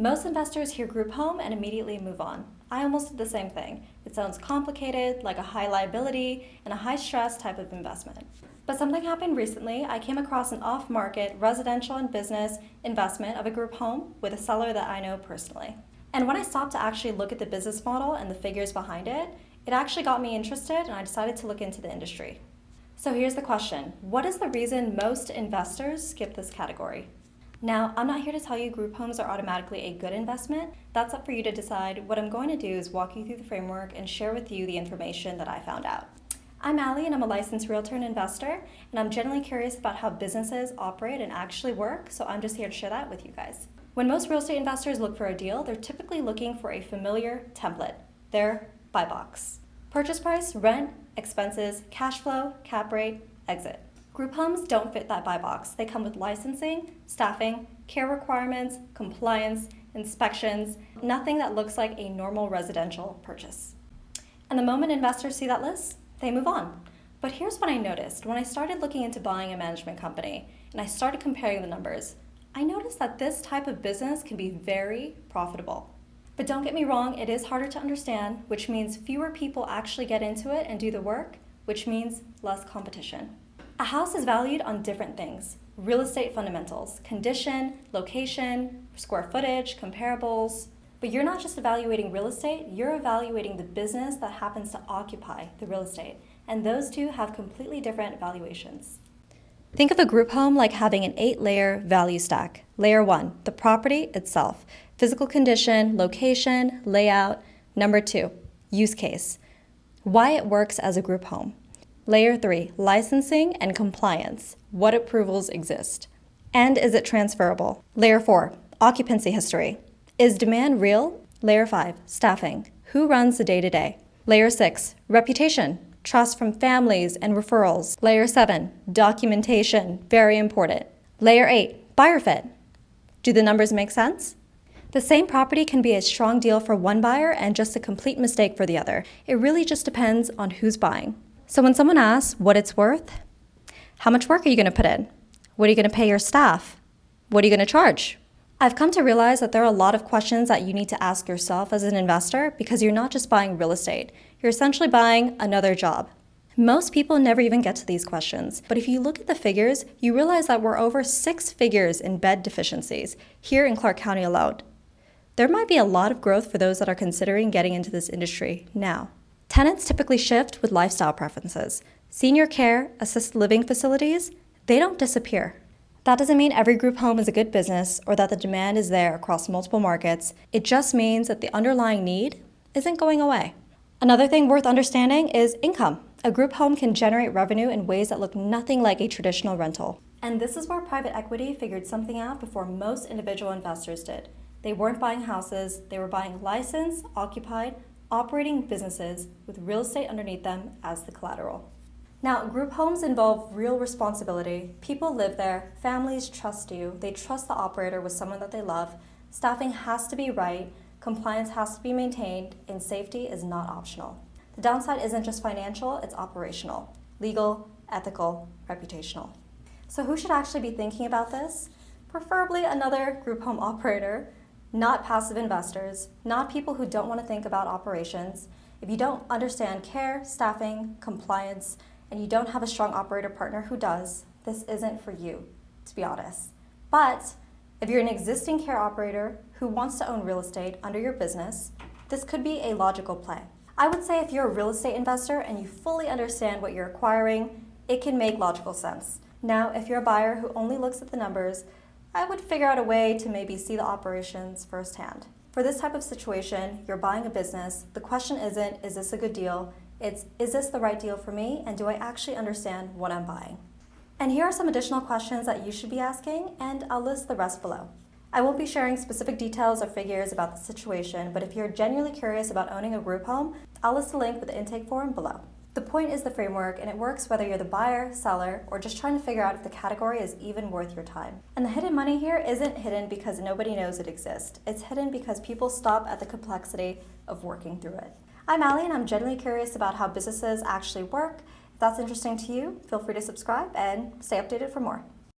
Most investors hear group home and immediately move on. I almost did the same thing. It sounds complicated, like a high liability and a high stress type of investment. But something happened recently. I came across an off-market residential and business investment of a group home with a seller that I know personally. And when I stopped to actually look at the business model and the figures behind it, it actually got me interested and I decided to look into the industry. So here's the question. What is the reason most investors skip this category? Now, I'm not here to tell you group homes are automatically a good investment. That's up for you to decide. What I'm going to do is walk you through the framework and share with you the information that I found out. I'm Allie and I'm a licensed realtor and investor, and I'm generally curious about how businesses operate and actually work, so I'm just here to share that with you guys. When most real estate investors look for a deal, they're typically looking for a familiar template, their buy box. Purchase price, rent, expenses, cash flow, cap rate, exit. Group homes don't fit that buy box. They come with licensing, staffing, care requirements, compliance, inspections, nothing that looks like a normal residential purchase. And the moment investors see that list, they move on. But here's what I noticed. When I started looking into buying a management company and I started comparing the numbers, I noticed that this type of business can be very profitable. But don't get me wrong, it is harder to understand, which means fewer people actually get into it and do the work, which means less competition. A house is valued on different things: real estate fundamentals, condition, location, square footage, comparables. But you're not just evaluating real estate, you're evaluating the business that happens to occupy the real estate. And those two have completely different valuations. Think of a group home like having an 8-layer value stack. Layer 1, the property itself, physical condition, location, layout. Number 2, use case, why it works as a group home. Layer 3, licensing and compliance, what approvals exist. And is it transferable? Layer 4, occupancy history. Is demand real? Layer 5, staffing, who runs the day-to-day. Layer 6, reputation, trust from families and referrals. Layer 7, documentation, very important. Layer 8, buyer fit. Do the numbers make sense? The same property can be a strong deal for one buyer and just a complete mistake for the other. It really just depends on who's buying. So when someone asks what it's worth, how much work are you going to put in? What are you going to pay your staff? What are you going to charge? I've come to realize that there are a lot of questions that you need to ask yourself as an investor because you're not just buying real estate. You're essentially buying another job. Most people never even get to these questions, but if you look at the figures, you realize that we're over 6 figures in bed deficiencies here in Clark County alone. There might be a lot of growth for those that are considering getting into this industry now. Tenants typically shift with lifestyle preferences. Senior care, assisted living facilities, they don't disappear. That doesn't mean every group home is a good business or that the demand is there across multiple markets. It just means that the underlying need isn't going away. Another thing worth understanding is income. A group home can generate revenue in ways that look nothing like a traditional rental. And this is where private equity figured something out before most individual investors did. They weren't buying houses, they were buying licensed, occupied, operating businesses with real estate underneath them as the collateral. Now, group homes involve real responsibility. People live there, families trust you, they trust the operator with someone that they love, staffing has to be right, compliance has to be maintained, and safety is not optional. The downside isn't just financial, it's operational, legal, ethical, reputational. So who should actually be thinking about this? Preferably another group home operator, not passive investors, not people who don't want to think about operations. If you don't understand care, staffing, compliance, and you don't have a strong operator partner who does, this isn't for you, to be honest. But if you're an existing care operator who wants to own real estate under your business, this could be a logical play. I would say if you're a real estate investor and you fully understand what you're acquiring, it can make logical sense. Now, if you're a buyer who only looks at the numbers, I would figure out a way to maybe see the operations firsthand. For this type of situation, you're buying a business. The question isn't, is this a good deal? It's, is this the right deal for me? And do I actually understand what I'm buying? And here are some additional questions that you should be asking, and I'll list the rest below. I won't be sharing specific details or figures about the situation, but if you're genuinely curious about owning a group home, I'll list a link with the intake form below. The point is the framework, and it works whether you're the buyer, seller, or just trying to figure out if the category is even worth your time. And the hidden money here isn't hidden because nobody knows it exists. It's hidden because people stop at the complexity of working through it. I'm Allie, and I'm genuinely curious about how businesses actually work. If that's interesting to you, feel free to subscribe and stay updated for more.